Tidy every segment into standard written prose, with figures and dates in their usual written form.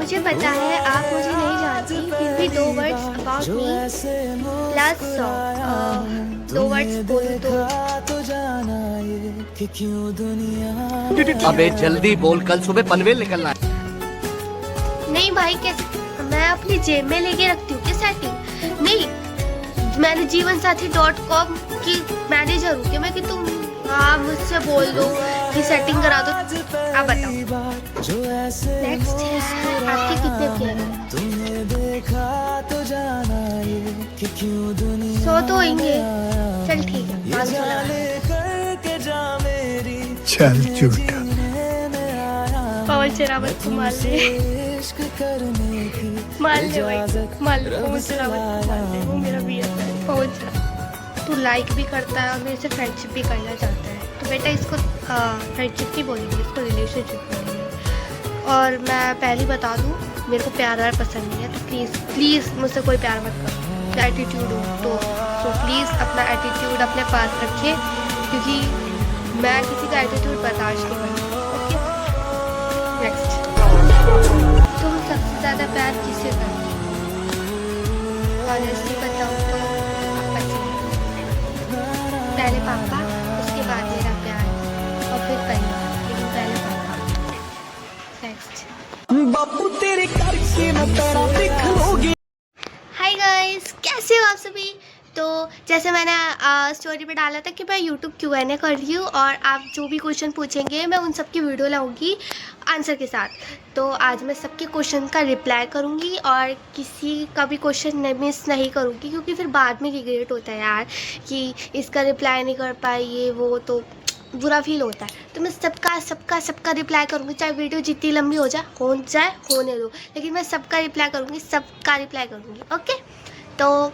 मुझे पता है आप मुझे नहीं जानती, फिर भी दो वर्ड्स अबाउट मी प्लस दो वर्ड्स बोलूं तो अबे जल्दी बोल, कल सुबह पनवेल निकलना है। नहीं भाई, कैसे मैं अपनी जेब में लेके रखती हूँ क्या सेटिंग? नहीं, मैंने जीवनसाथी.com की मैनेजर हूँ क्या मैं कि तुम हाँ मुझसे बोल दो कि सेटिंग करा दो। आप बताओ। नेक्स्ट है, आपके कितने प्यार हैं? 100 तो होंगे। चल ठीक है, 500 लगा। चल झूठा। पवन शरावत को मार ले भाई, मार ले पवन शरावत को मार ले, वो मेरा BF है पवन शरावत। तू लाइक भी करता है और मेरे से फ्रेंडशिप भी करना चाहता है, तो बेटा इसको फ्रेंडशिप नहीं बोलेंगे, इसको रिलेशनशिप बोलेंगे। और मैं पहले बता दूँ, मेरे को प्यार व्यार पसंद नहीं है, तो प्लीज़ प्लीज़ मुझसे कोई प्यार मत करो। एटीट्यूड हो तो प्लीज़ अपना एटीट्यूड अपने पास रखिए, क्योंकि मैं किसी का एटीट्यूड बर्दाश्त नहीं करती। Okay, next. तुम सबसे ज़्यादा प्यार किससे करती हो? ऑनेस्टली बताओ तो पहले पापा, उसके बाद मेरा प्यार और फिर परिवार, लेकिन पहले पापा। नेक्स्ट। बापू तेरे करके मैं तेरा दिखोगी। हाय गाइस, कैसे हो आप सभी? तो जैसे मैंने स्टोरी पे डाला था कि मैं YouTube Q&A कर रही हूँ और आप जो भी क्वेश्चन पूछेंगे मैं उन सब की वीडियो लाऊंगी आंसर के साथ। तो आज मैं सबके क्वेश्चन का रिप्लाई करूँगी और किसी का भी क्वेश्चन मिस नहीं करूँगी, क्योंकि फिर बाद में रिग्रेट होता है यार कि इसका रिप्लाई नहीं कर पाई, ये वो, तो बुरा फील होता है। तो मैं सबका रिप्लाई करूँगी, चाहे वीडियो जितनी लंबी हो जाए होने दो, लेकिन मैं सबका रिप्लाई करूँगी। ओके, तो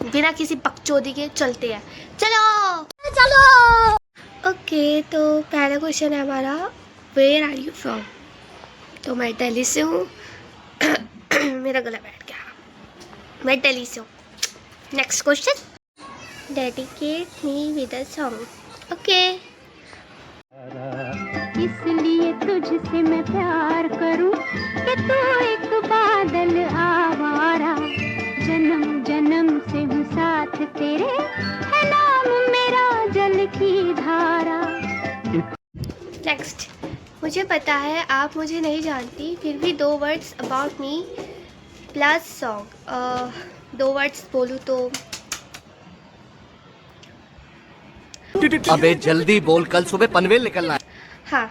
बिना किसी बकचोदी के चलते हैं। चलो। ओके, तो पहला क्वेश्चन है हमारा, वेयर आर यू फ्रॉम? तो मैं दिल्ली से हूँ। मेरा गला बैठ गया, मैं दिल्ली से हूँ। Next question, dedicate me with a song. Okay. इसलिए तुझसे मैं प्यार करूं कि तू एक बादल आवारा, जन्म जन्म से हूँ साथ तेरे, है नाम मेरा जल की धारा। नेक्स्ट, मुझे पता है आप मुझे नहीं जानती, फिर भी दो words about me plus song. दो वर्ड्स बोलूँ तो अबे जल्दी बोल, कल सुबह पनवेल निकलना है। हाँ,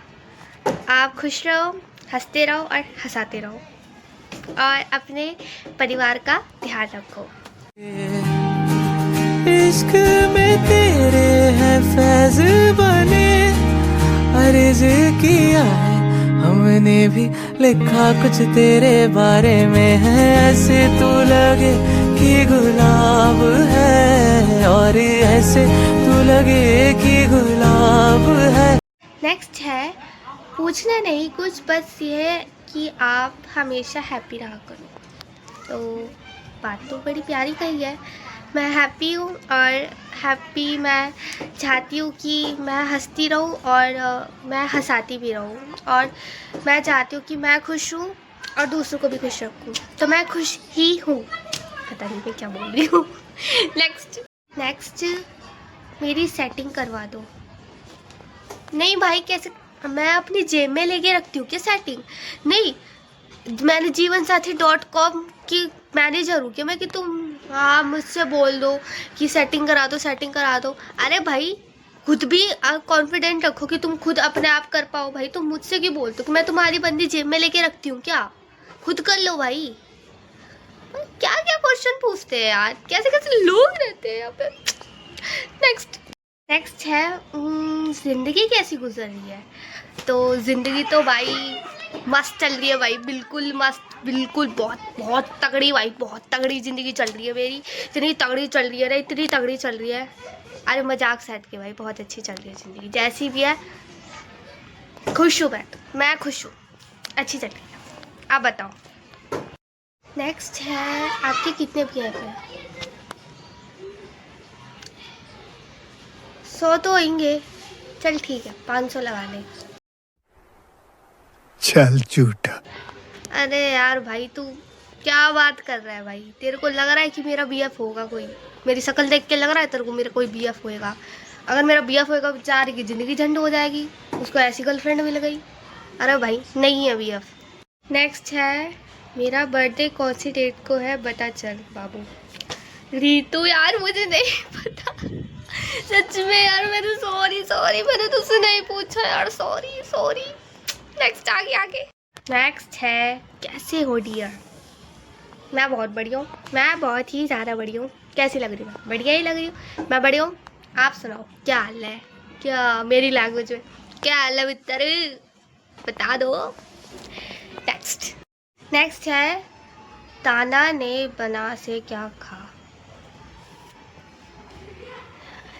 आप खुश रहो, हंसते रहो और हंसाते रहो, और अपने परिवार का ध्यान रखो। इश्क में तेरे है फैज बने, अर्ज किया है हमने भी, लिखा कुछ तेरे बारे में है, ऐसे तू लगे कि गुलाब है, और ऐसे तू लगे कि गुलाब है। नेक्स्ट है, पूछना नहीं कुछ, बस ये कि आप हमेशा हैप्पी रहा करो। तो बात तो बड़ी प्यारी कही है। मैं हैप्पी हूँ और हैप्पी मैं चाहती हूँ कि मैं हंसती रहूँ और मैं हंसाती भी रहूँ, और मैं चाहती हूँ कि मैं खुश हूँ और दूसरों को भी खुश रखूँ। तो मैं खुश ही हूँ, पता नहीं मैं क्या बोल रही हूँ। नेक्स्ट, मेरी सेटिंग करवा दो। नहीं भाई, कैसे? मैं अपनी जेब में लेके रखती हूँ क्या सेटिंग? नहीं, मैंने जीवनसाथी.com की मैनेजर हूँ क्या मैं कि तुम हाँ मुझसे बोल दो कि सेटिंग करा दो। अरे भाई, खुद भी कॉन्फिडेंट रखो कि तुम खुद अपने आप कर पाओ भाई। तुम मुझसे क्यों बोलते हो कि मैं तुम्हारी बंदी जेब में लेके रखती हूँ क्या? खुद कर लो भाई। क्या क्या क्वेश्चन पूछते हैं यार, कैसे कैसे लोग रहते हैं यहाँ पे। नेक्स्ट है, ज़िंदगी कैसी गुजर रही है? तो ज़िंदगी तो भाई मस्त चल रही है भाई, बिल्कुल मस्त, बिल्कुल बहुत तगड़ी भाई, बहुत तगड़ी ज़िंदगी चल रही है मेरी। इतनी तगड़ी चल रही है ना, इतनी तगड़ी चल रही है, अरे मजाक साइड के भाई, बहुत अच्छी चल रही है ज़िंदगी, जैसी भी है। खुश हूँ मैं खुश हूँ, अच्छी चल रही है। आप बताओ। नेक्स्ट है, आपके कितने BF हैं? 100 तो होंगे। चल ठीक है, 500 लगा ले। चल झूठा। अरे यार भाई तू क्या बात कर रहा है भाई? तेरे को लग रहा है कि मेरा बीएफ होगा कोई? मेरी शक्ल देख के लग रहा है तेरे को मेरा कोई बीएफ होएगा? अगर मेरा बीएफ होएगा बेचारे की ज़िंदगी झंड हो जाएगी, उसको ऐसी गर्लफ्रेंड मिल गई। अरे भाई नहीं है बीएफ। नेक्स्ट है, मेरा बर्थडे कौन सी डेट को है बता चल बाबू। रीतू यार मुझे नहीं पता सच में यार, मैंने सॉरी मैंने तुझसे नहीं पूछा यार, सॉरी। नेक्स्ट आगे। नेक्स्ट है, कैसे हो डियर? मैं बहुत बढ़िया हूँ, मैं बहुत ही ज़्यादा बढ़िया हूँ। कैसी लग रही हूँ? बढ़िया ही लग रही हूँ, मैं बढ़िया हूँ। आप सुनाओ क्या हाल है? क्या मेरी लैंग्वेज में क्या हाल है मित्र? बता दो। नेक्स्ट है, ताना ने बना से क्या खा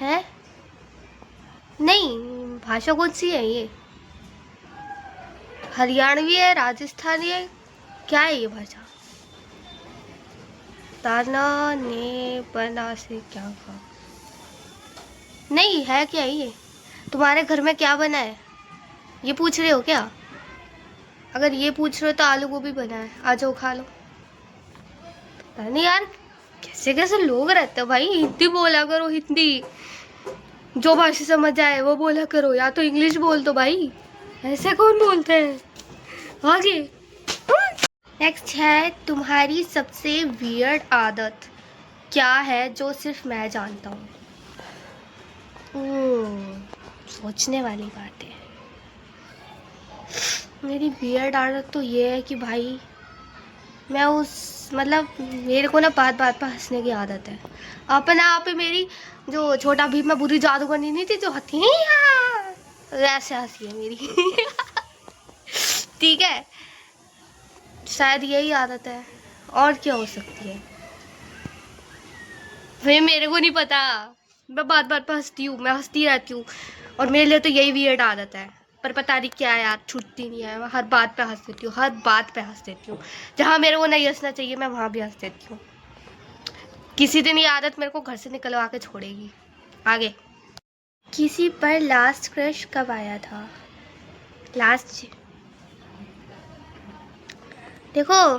है? नहीं, भाषा कौन सी है ये? हरियाणवी है, राजस्थानी है, क्या है ये भाषा? ताना ने बना से क्या खा? नहीं है क्या ये? तुम्हारे घर में क्या बना है ये पूछ रहे हो क्या? अगर ये पूछ रहे हो तो आलू गोभी बना है, आ जाओ खा लो। पता नहीं यार कैसे लोग रहते हो भाई। हिंदी बोला करो, हिंदी जो भाषा समझ आए वो बोला करो, या तो इंग्लिश बोल दो भाई, ऐसे कौन बोलते हैं? आगे नेक्स्ट है, तुम्हारी सबसे वियर्ड आदत क्या है जो सिर्फ मैं जानता हूँ? सोचने वाली बात है। मेरी वियर्ड आदत तो ये है कि भाई मैं मेरे को ना बात पे हंसने की आदत है। अपने आप पे मेरी जो छोटा भीम में बुरी जादूगरनी नहीं थी जो हंसी वैसे हंसी है मेरी ठीक है, शायद यही आदत है, और क्या हो सकती है भाई मेरे को नहीं पता। मैं बात पे हंसती हूँ, मैं हंसती रहती हूँ, और मेरे लिए तो यही वियर्ड आदत है। पर पता नहीं क्या है यार, छूटती नहीं है। मैं हर बात पे हंस देती हूँ, जहाँ मेरे को नहीं हंसना चाहिए मैं वहाँ भी हंस देती हूँ। किसी दिन ये आदत मेरे को घर से निकलवा के छोड़ेगी। आगे, किसी पर लास्ट क्रश कब आया था? लास्ट देखो,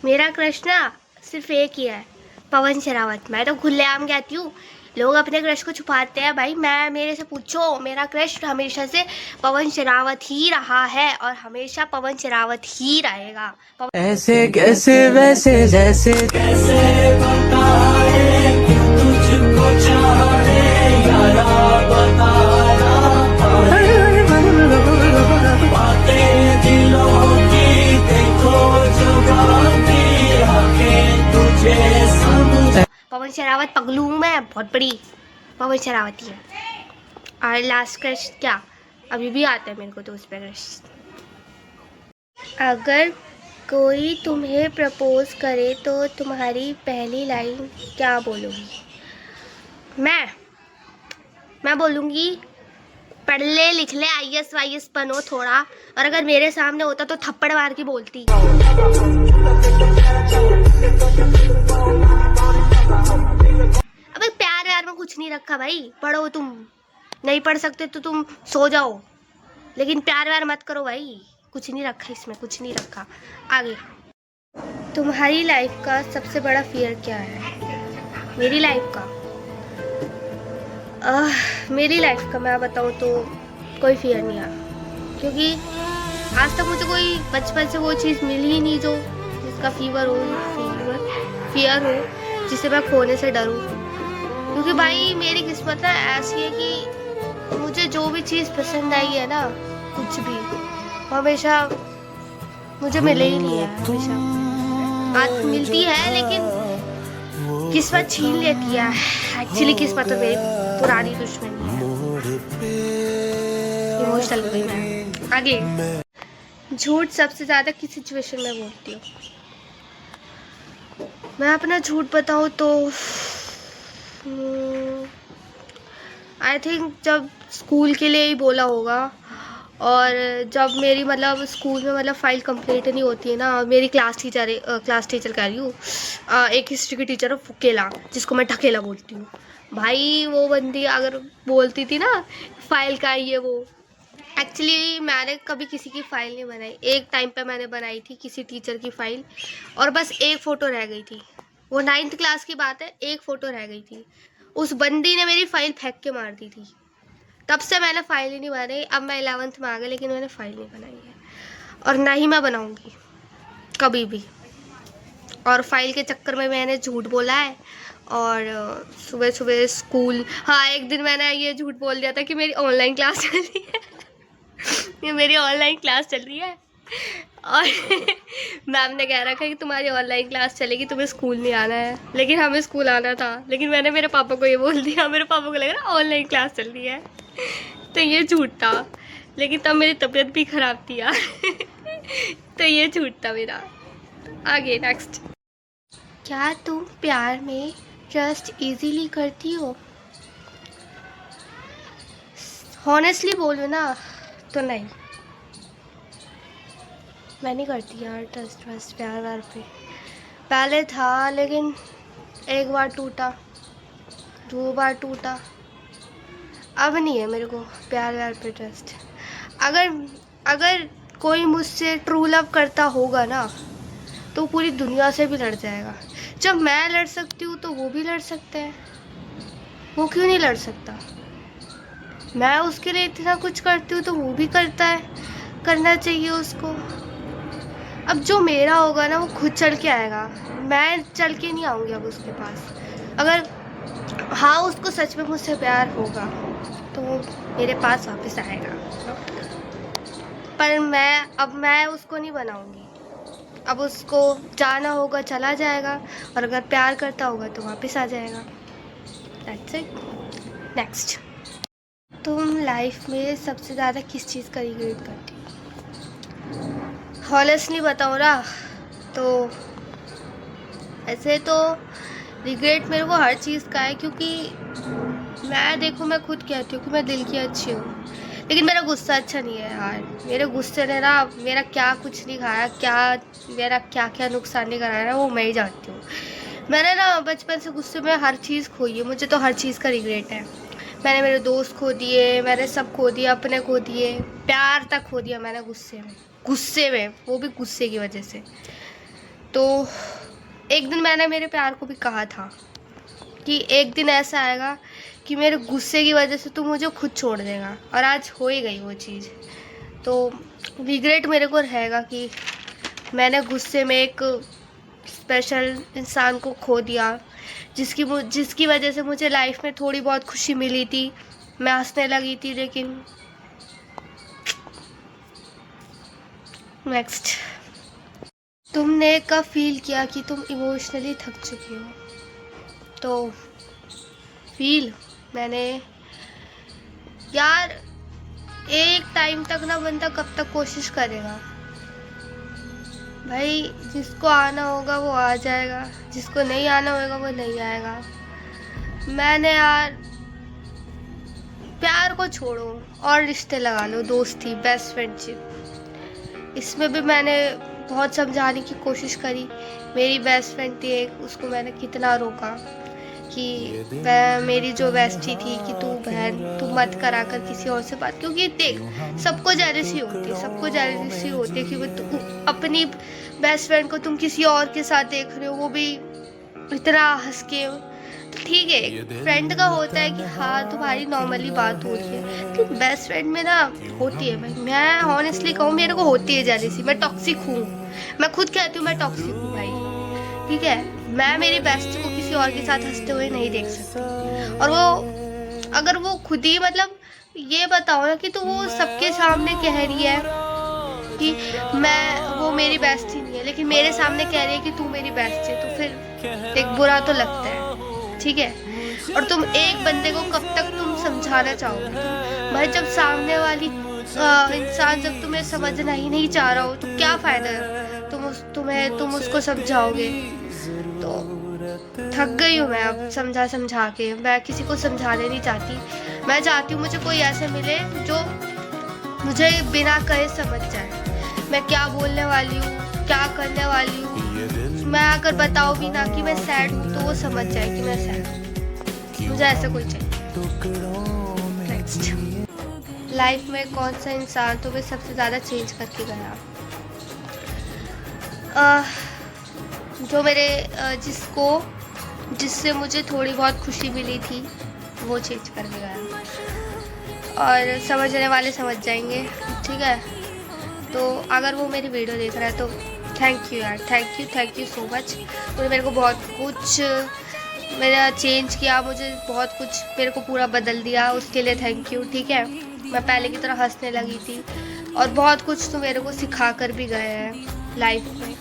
मेरा क्रश ना सिर्फ एक ही है, पवन शरावत। मैं तो खुलेआम कहती हूँ, लोग अपने क्रश को छुपाते हैं भाई। मेरे से पूछो, मेरा क्रश हमेशा से पवन शरावत ही रहा है और हमेशा पवन शरावत ही रहेगा। ऐसे कैसे वैसे जैसे कैसे बताए कि तुझको चाहे यारा बताना, बातें दिलों की देखो जुबानी आके तुझे समझ। पवन शरावत पगलू हूँ मैं, बहुत बड़ी पवन शरावती है। और लास्ट क्रश क्या, अभी भी आता है मेरे को तो उस पर क्रश। अगर कोई तुम्हें प्रपोज करे तो तुम्हारी पहली लाइन क्या बोलोगी? मैं बोलूँगी पढ़ ले लिख ले IAS वाईएस बनो थोड़ा, और अगर मेरे सामने होता तो थप्पड़ मार के बोलती। अबे प्यार व्यार में कुछ नहीं रखा भाई, पढ़ो। तुम नहीं पढ़ सकते तो तुम सो जाओ, लेकिन प्यार व्यार मत करो भाई, कुछ नहीं रखा इसमें, कुछ नहीं रखा। आगे, तुम्हारी लाइफ का सबसे बड़ा फियर क्या है? मेरी लाइफ का मैं बताऊँ तो कोई फियर नहीं है, क्योंकि आज तक मुझे कोई बचपन से वो चीज़ मिली ही नहीं जो जिसका फियर हो, जिसे मैं खोने से डरूँ। क्योंकि भाई मेरी किस्मत ना ऐसी है कि मुझे जो भी चीज़ पसंद आई है ना, कुछ भी हमेशा मुझे मिले ही नहीं है। हमेशा बात मिलती है लेकिन किस्मत छीन लेती है। एक्चुअली किस्मत तो मेरी पुरानी दुश्मनी है। इमोशनल हो गई मैं। आगे, झूठ सबसे ज़्यादा किस सिचुएशन में बोलती हूँ? मैं अपना झूठ बताऊँ तो आई थिंक जब स्कूल के लिए ही बोला होगा, और जब मेरी स्कूल में फाइल कंप्लीट नहीं होती है ना। मेरी क्लास टीचर कह रही हूँ, एक हिस्ट्री की टीचर है फुकेला, जिसको मैं ठकेला बोलती हूँ भाई। वो बंदी अगर बोलती थी ना फाइल का ये वो एक्चुअली मैंने कभी किसी की फ़ाइल नहीं बनाई। एक टाइम पे मैंने बनाई थी किसी टीचर की फ़ाइल, और बस एक फ़ोटो रह गई थी। वो 9th क्लास की बात है, एक फ़ोटो रह गई थी। उस बंदी ने मेरी फ़ाइल फेंक के मार दी थी। तब से मैंने फ़ाइल ही नहीं बनाई। अब मैं 11th में आ गई, लेकिन मैंने फ़ाइल नहीं बनाई है, और ना ही मैं बनाऊँगी कभी भी। और फाइल के चक्कर में मैंने झूठ बोला है। और सुबह सुबह स्कूल, हाँ, एक दिन मैंने ये झूठ बोल दिया था कि मेरी ऑनलाइन क्लास चल रही है। ये मेरी ऑनलाइन क्लास चल रही है, और मैम ने कह रखा है कि तुम्हारी ऑनलाइन क्लास चलेगी, तुम्हें स्कूल नहीं आना है। लेकिन हमें स्कूल आना था, लेकिन मैंने मेरे पापा को ये बोल दिया। मेरे पापा को लग रहा ऑनलाइन क्लास चल रही है, तो ये झूठ था। लेकिन तब मेरी तबीयत भी ख़राब थी यार। तो ये झूठ था मेरा। आगे नेक्स्ट। क्या तुम प्यार में ट्रस्ट इजीली करती हो? हॉनेस्टली बोलो ना, तो नहीं, मैं नहीं करती यार ट्रस्ट प्यार व्यार पे। पहले था, लेकिन एक बार टूटा, 2 बार टूटा, अब नहीं है मेरे को प्यार व्यार पे ट्रस्ट। अगर कोई मुझसे ट्रू लव करता होगा ना, तो पूरी दुनिया से भी लड़ जाएगा। जब मैं लड़ सकती हूँ तो वो भी लड़ सकता है। वो क्यों नहीं लड़ सकता? मैं उसके लिए इतना कुछ करती हूँ तो वो भी करता है, करना चाहिए उसको। अब जो मेरा होगा ना, वो खुद चल के आएगा। मैं चल के नहीं आऊँगी अब उसके पास। अगर हाँ, उसको सच में मुझसे प्यार होगा तो वो मेरे पास वापस आएगा। पर मैं उसको नहीं बनाऊँगी। अब उसको जाना होगा, चला जाएगा, और अगर प्यार करता होगा तो वापस आ जाएगा। That's it. नेक्स्ट। तुम लाइफ में सबसे ज़्यादा किस चीज़ का रिग्रेट करती हो? हॉनेस्टली बताओ ना, तो ऐसे तो रिग्रेट मेरे को हर चीज़ का है, क्योंकि मैं खुद कहती हूँ कि मैं दिल की अच्छी हूँ, लेकिन मेरा गुस्सा अच्छा नहीं है यार। मेरे गुस्से ने ना मेरा क्या कुछ नहीं खाया, मेरा क्या नुकसान नहीं कराया ना, वो मैं ही जानती हूँ। मैंने ना बचपन से गुस्से में हर चीज़ खोई है। मुझे तो हर चीज़ का रिग्रेट है। मैंने मेरे दोस्त खो दिए, मैंने सब खो दिया, अपने खो दिए, प्यार तक खो दिया मैंने गुस्से में, वो भी गुस्से की वजह से। तो एक दिन मैंने मेरे प्यार को भी कहा था कि एक दिन ऐसा आएगा कि मेरे गुस्से की वजह से तू मुझे खुद छोड़ देगा, और आज हो ही गई वो चीज़। तो रिग्रेट मेरे को रहेगा कि मैंने गुस्से में एक स्पेशल इंसान को खो दिया, जिसकी वजह से मुझे लाइफ में थोड़ी बहुत खुशी मिली थी, मैं हंसने लगी थी। लेकिन नेक्स्ट। तुमने कब फील किया कि तुम इमोशनली थक चुकी हो? तो फील मैंने यार, एक टाइम तक ना बंदा कब तक कोशिश करेगा भाई। जिसको आना होगा वो आ जाएगा, जिसको नहीं आना होगा वो नहीं आएगा। मैंने यार, प्यार को छोड़ो और रिश्ते लगा लो, दोस्ती, बेस्ट फ्रेंडशिप, इसमें भी मैंने बहुत समझाने की कोशिश करी। मेरी बेस्ट फ्रेंड थी एक, उसको मैंने कितना रोका कि मेरी जो बेस्टी थी कि तू बहन, तू मत करा कर किसी और से बात, क्योंकि देख, सबको जेलसी होती है कि वो अपनी बेस्ट फ्रेंड को तुम किसी और के साथ देख रहे हो, वो भी इतना हंस के। तो ठीक है, फ्रेंड का होता है कि हाँ तुम्हारी नॉर्मली बात हो रही है, लेकिन बेस्ट फ्रेंड में ना होती है। मैं ऑनेस्टली कहूँ, मेरे को होती है जेलसी। मैं टॉक्सिक हूँ, मैं खुद कहती हूँ मैं टॉक्सिक हूँ भाई, ठीक है। मैं मेरी बेस्ट को किसी और के साथ हंसते हुए नहीं देख सकती। और वो अगर वो खुद ही, मतलब ये बताओ ना कि तो वो सबके सामने कह रही है कि वो मेरी बेस्ट ही नहीं है, लेकिन मेरे सामने कह रही है कि तू मेरी बेस्ट है, तो फिर एक बुरा तो लगता है, ठीक है। और तुम एक बंदे को कब तक तुम समझाना चाहोगे? भाई जब सामने वाली इंसान जब तुम्हें समझना ही नहीं चाह रहा हो तो क्या फ़ायदा है तुम उसको समझाओगे? तो थक गई हूँ मैं अब समझा के। मैं किसी को समझाने नहीं चाहती। मैं चाहती हूँ मुझे कोई ऐसे मिले जो मुझे बिना कहे समझ जाए मैं क्या बोलने वाली हूँ, क्या करने वाली हूँ। मैं अगर बताऊँ भी ना कि मैं सैड हूँ तो वो समझ जाए कि मैं सैड हूँ। मुझे ऐसा कोई चाहिए। नेक्स्ट। लाइफ में कौन सा इंसान तुम्हें सबसे ज़्यादा चेंज करके गया? जो मेरे जिससे मुझे थोड़ी बहुत खुशी मिली थी वो चेंज करके गया। और समझने वाले समझ जाएंगे, ठीक है। तो अगर वो मेरी वीडियो देख रहा है तो थैंक यू यार, थैंक यू सो मच। तूने मेरे को बहुत कुछ मेरा चेंज किया, मुझे बहुत कुछ मेरे को पूरा बदल दिया, उसके लिए थैंक यू, ठीक है। मैं पहले की तरह हंसने लगी थी और बहुत कुछ तो मेरे को सिखा कर भी गए हैं लाइफ में।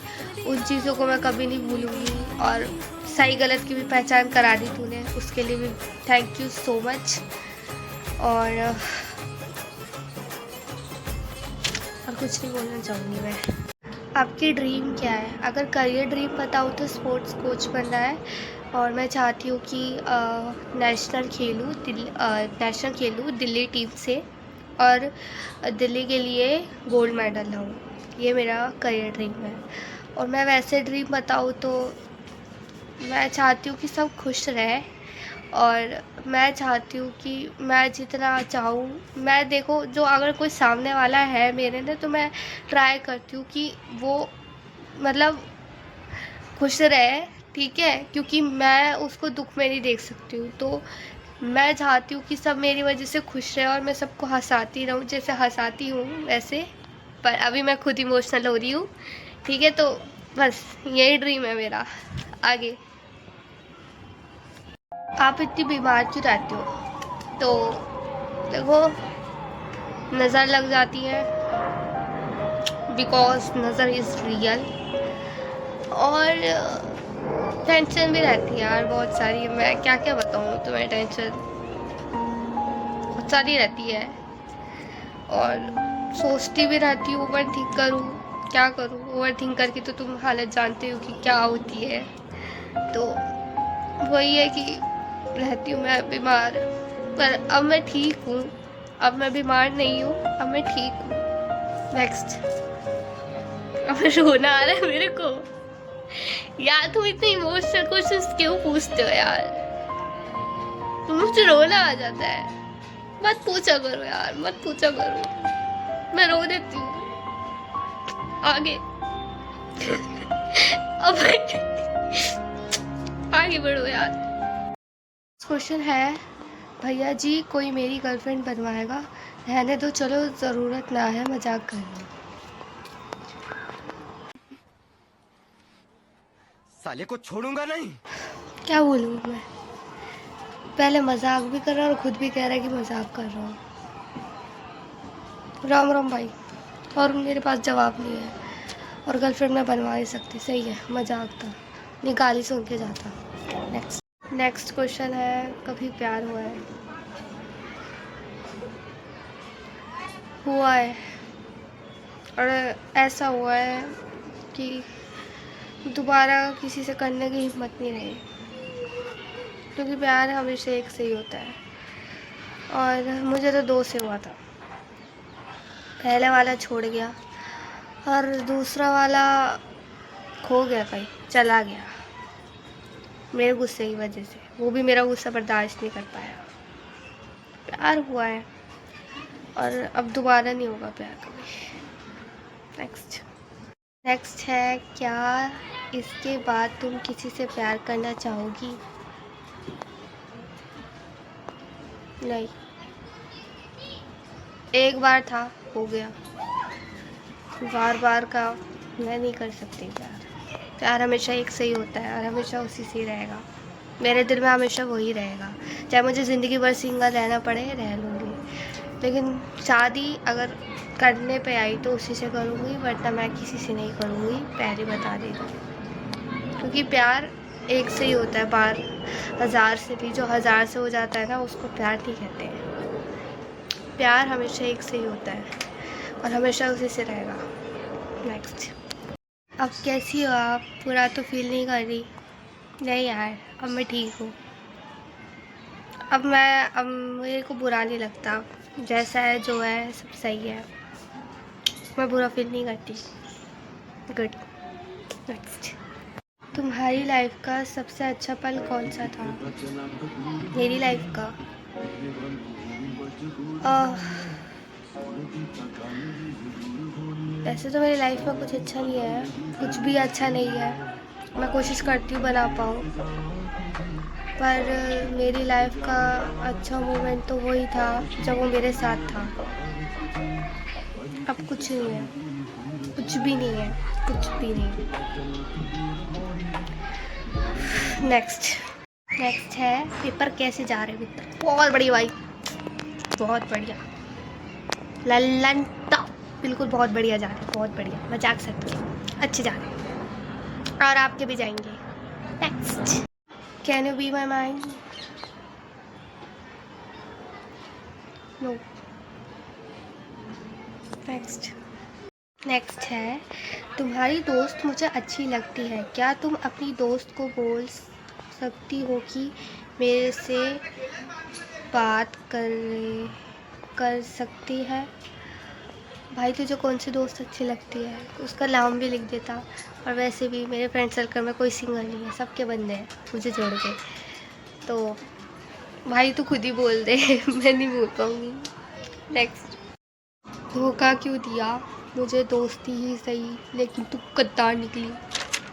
उन चीज़ों को मैं कभी नहीं भूलूंगी और सही गलत की भी पहचान करा दी तूने, उसके लिए भी थैंक यू सो मच। और कुछ नहीं बोलना चाहूँगी मैं। आपकी ड्रीम क्या है? अगर करियर ड्रीम बताऊँ तो स्पोर्ट्स कोच बनना है और मैं चाहती हूँ कि नेशनल खेलूँ दिल्ली टीम से और दिल्ली के लिए गोल्ड मेडल लाऊँ। ये मेरा करियर ड्रीम है। और मैं वैसे ड्रीम बताऊँ तो मैं चाहती हूँ कि सब खुश रहे और मैं चाहती हूँ कि मैं जितना चाहूँ, मैं देखो जो अगर कोई सामने वाला है मेरे ने तो मैं ट्राई करती हूँ कि वो मतलब खुश रहे, ठीक है, क्योंकि मैं उसको दुख में नहीं देख सकती हूँ। तो मैं चाहती हूँ कि सब मेरी वजह से खुश रहे और मैं सबको हंसाती रहूँ जैसे हंसाती हूँ वैसे। पर अभी मैं खुद इमोशनल हो रही हूँ, ठीक है। तो बस यही ड्रीम है मेरा आगे। आप इतनी बीमार क्यों रहती हो? तो देखो नज़र लग जाती है, बिकॉज नज़र इज़ रियल। और टेंशन भी रहती है यार बहुत सारी, मैं क्या क्या बताऊँ तुम्हें, टेंशन बहुत सारी रहती है। और सोचती भी रहती हूँ ओवर थिंक करूँ, क्या करूँ। ओवर थिंक करके तो तुम हालत जानते हो कि क्या होती है। तो वही है कि रहती हूँ मैं बीमार, पर अब मैं ठीक हूँ, अब मैं बीमार नहीं हूँ, अब मैं ठीक हूँ। नेक्स्ट। अब रोना आ रहा है मेरे को यार, तुम इतने इमोशनल क्वेश्चंस क्यों पूछते हो यार? तुम मुझे रोना आ जाता है। मत पूछा करो यार, मत पूछा करो, मैं रो देती हूँ आगे। अब आगे बढ़ो यार। क्वेश्चन है, भैया जी कोई मेरी गर्लफ्रेंड बनवाएगा? रहने दो, चलो ज़रूरत ना है, मजाक कर रही हूँ। साले को छोड़ूंगा नहीं। क्या बोलूँ मैं? पहले मजाक भी कर रहा है और खुद भी कह रहा है कि मजाक कर रहा हूँ। राम राम भाई। और मेरे पास जवाब नहीं है और गर्लफ्रेंड मैं बनवा ही सकती। सही है, मजाक था, निकाली सुन के जाता। नेक्स्ट क्वेश्चन है, कभी प्यार हुआ है? हुआ है, और ऐसा हुआ है कि दोबारा किसी से करने की हिम्मत नहीं रही, क्योंकि प्यार हमेशा एक से ही होता है। और मुझे तो 2 से हुआ था। पहले वाला छोड़ गया और दूसरा वाला खो गया, कहीं चला गया मेरे गुस्से की वजह से। वो भी मेरा गुस्सा बर्दाश्त नहीं कर पाया। प्यार हुआ है और अब दोबारा नहीं होगा प्यार कभी। नेक्स्ट है, क्या इसके बाद तुम किसी से प्यार करना चाहोगी? नहीं, एक बार था, हो गया। बार बार का मैं नहीं कर सकती प्यार। प्यार हमेशा एक से ही होता है और हमेशा उसी से ही रहेगा। मेरे दिल में हमेशा वही रहेगा, चाहे मुझे ज़िंदगी भर सिंगल रहना पड़े, रह लूँगी। लेकिन शादी अगर करने पे आई तो उसी से करूँगी, वरना मैं किसी से नहीं करूँगी, पहले बता दे दूँ। क्योंकि प्यार एक से ही होता है, बार 1000 से भी। जो 1000 से हो जाता है ना, उसको प्यार नहीं कहते हैं। प्यार हमेशा एक से ही होता है और हमेशा उसी से रहेगा। नेक्स्ट। अब कैसी हो आप? बुरा तो फील नहीं कर रही? नहीं यार, अब मैं ठीक हूँ। अब मेरे को बुरा नहीं लगता, जैसा है जो है सब सही है, मैं बुरा फील नहीं करती। गुड। नेक्स्ट। तुम्हारी लाइफ का सबसे अच्छा पल कौन सा था? मेरी लाइफ का वैसे तो मेरी लाइफ में कुछ अच्छा नहीं है, कुछ भी अच्छा नहीं है। मैं कोशिश करती हूँ बना पाऊँ, पर मेरी लाइफ का अच्छा मोमेंट तो वही था जब वो मेरे साथ था। अब कुछ नहीं है, कुछ भी नहीं है, कुछ भी नहीं। नेक्स्ट है पेपर कैसे जा रहे मित्र। बहुत बढ़िया भाई, बहुत बढ़िया, लल्लन टॉप, बिल्कुल बहुत बढ़िया जा रहे, बहुत बढ़िया, मजाक सकते, अच्छे जा रहे और आपके भी जाएंगे। Next, can you be my mind? No. Next है तुम्हारी दोस्त मुझे अच्छी लगती है, क्या तुम अपनी दोस्त को बोल सकती हो कि मेरे से बात कर सकती है? भाई तुझे कौन सी दोस्त अच्छी लगती है, उसका नाम भी लिख देता। और वैसे भी मेरे फ्रेंड सर्कल में कोई सिंगल नहीं है, सबके बंदे हैं मुझे जोड़ के। तो भाई तू खुद ही बोल दे मैं नहीं बोल पाऊँगी। नेक्स्ट, धोखा क्यों दिया मुझे, दोस्ती ही सही लेकिन तू गद्दार निकली।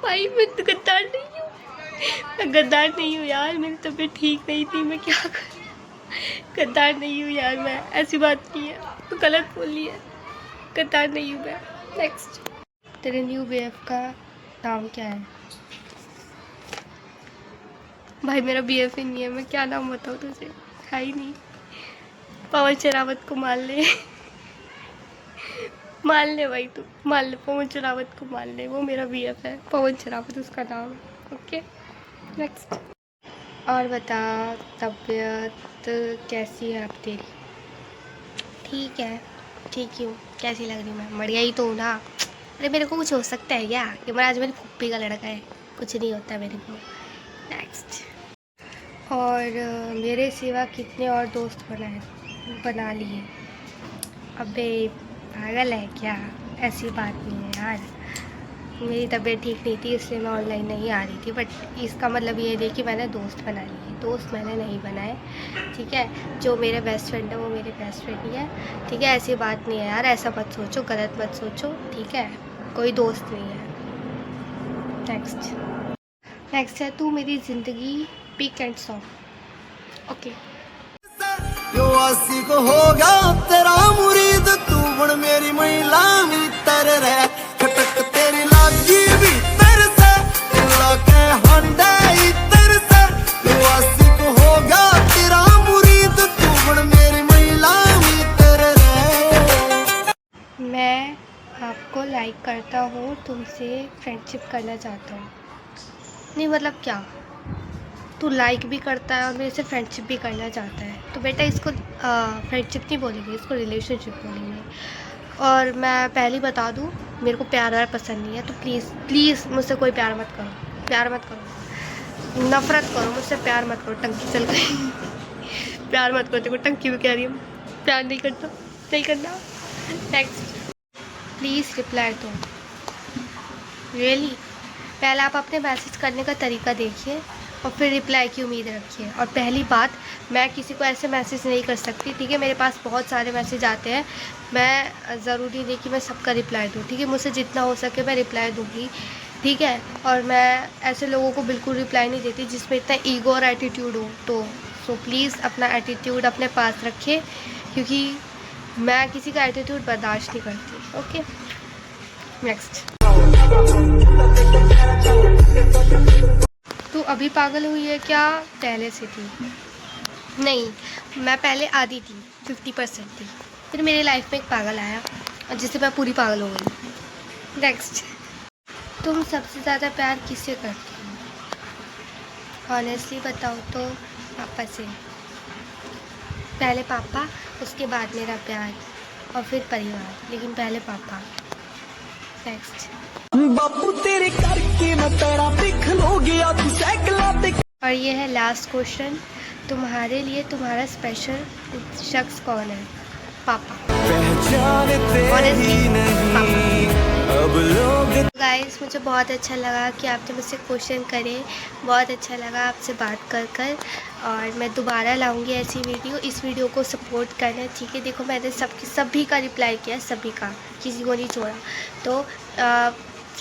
भाई मैं तो गद्दार नहीं हूँ, मैं गद्दार नहीं हूँ यार, मेरी तबीयत ठीक नहीं थी, मैं क्या करूँ। गद्दार नहीं हूँ यार मैं, ऐसी बात नहीं है, तू गलत बोली है, गद्दार नहीं हूँ मैं। नेक्स्ट, तेरे न्यू बीएफ का नाम क्या है? भाई मेरा बीएफ ही नहीं है, मैं क्या नाम बताऊँ तुझे, है ही नहीं। पवन शरावत को मान ले मान ले भाई, तू मान ले, पवन शरावत को मान ले, वो मेरा बीएफ है, पवन शरावत उसका नाम है। ओके नेक्स्ट, और बता तबीयत कैसी है अब तेरी? ठीक है, ठीक ही हूँ, कैसी लग रही मैं? बढ़िया ही तो हूँ ना। अरे मेरे को कुछ हो सकता है क्या, कि मैं आज मेरी फुप्पी का लड़का है, कुछ नहीं होता मेरे को। नेक्स्ट, और मेरे सिवा कितने और दोस्त बना लिए? अबे पागल है क्या, ऐसी बात नहीं है यार, मेरी तबीयत ठीक नहीं थी इसलिए मैं ऑनलाइन नहीं आ रही थी, बट इसका मतलब ये नहीं कि मैंने दोस्त बना लिए, दोस्त मैंने नहीं बनाए, ठीक है। जो मेरे बेस्ट फ्रेंड है वो मेरे बेस्ट फ्रेंड ही है, ठीक है। ऐसी बात नहीं है यार, ऐसा मत सोचो, गलत मत सोचो, ठीक है, कोई दोस्त नहीं है। नेक्स्ट है तू मेरी ज़िंदगी पिक एंड सॉन्ग। ओके, यो आशिक होगा तेरा मुरीद, तू बन मेरी महिला भीतर रह, खटक तेरी लागी भीतर से, लाके हंडे इतर से। यो आशिक होगा तेरा मुरीद, तू बन मेरी महिला भीतर रह। मैं आपको लाइक करता हूँ, तुमसे फ्रेंडशिप करना चाहता हूँ। नहीं मतलब क्या, तू लाइक भी करता है और मेरे से फ्रेंडशिप भी करना चाहता है, तो बेटा इसको फ्रेंडशिप नहीं बोलेंगे, इसको रिलेशनशिप बोलेंगे। और मैं पहले ही बता दूँ, मेरे को प्यार व्यार पसंद नहीं है, तो प्लीज़ मुझसे कोई प्यार मत करो, प्यार मत करो, नफ़रत करो मुझसे, प्यार मत करो, टंकी चल गई प्यार मत करो, देखो टंकी भी कह रही है, प्यार नहीं करना। नेक्स्ट, प्लीज़ रिप्लाई दो। रियली, पहले आप अपने मैसेज करने का तरीका देखिए और फिर रिप्लाई की उम्मीद रखिए। और पहली बात, मैं किसी को ऐसे मैसेज नहीं कर सकती, ठीक है। मेरे पास बहुत सारे मैसेज आते हैं, मैं ज़रूरी नहीं कि मैं सबका रिप्लाई दूँ, ठीक है। मुझसे जितना हो सके मैं रिप्लाई दूँगी, ठीक है। और मैं ऐसे लोगों को बिल्कुल रिप्लाई नहीं देती जिसमें इतना ईगो और एटीट्यूड हो। तो प्लीज़ अपना एटीट्यूड अपने पास रखिए, क्योंकि मैं किसी का एटीट्यूड बर्दाश्त नहीं करती। ओके नेक्स्ट, तू अभी पागल हुई है क्या, पहले से थी? नहीं, मैं पहले आधी थी, 50% थी, फिर मेरी लाइफ में एक पागल आया और जिससे मैं पूरी पागल हो गई। नेक्स्ट, तुम सबसे ज़्यादा प्यार किससे करती हो? ऑनेस्टली बताओ तो पापा से, पहले पापा, उसके बाद मेरा प्यार और फिर परिवार, लेकिन पहले पापा। नेक्स्ट, बापू तेरे करके मैं तेरा पिख लो गया, तू साइकिल पे। और ये है लास्ट क्वेश्चन, तुम्हारे लिए तुम्हारा स्पेशल शख्स कौन है? पापा। पहचान तेरी नहीं अब लोग गाइस मुझे बहुत अच्छा लगा कि आपने मुझसे क्वेश्चन करे, बहुत अच्छा लगा आपसे बात कर कर, और मैं दोबारा लाऊंगी ऐसी वीडियो। इस वीडियो को सपोर्ट करना, ठीक है। देखो मैंने सभी का रिप्लाई किया, सभी का, किसी को नहीं छोड़ा। तो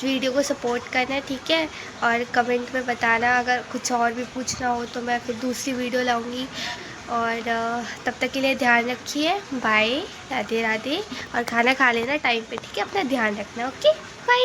वीडियो को सपोर्ट करना, ठीक है। और कमेंट में बताना अगर कुछ और भी पूछना हो तो मैं फिर दूसरी वीडियो लाऊंगी। और तब तक के लिए ध्यान रखिए, बाय, राधे राधे। और खाना खा लेना टाइम पे, ठीक है। अपना ध्यान रखना, ओके, बाय।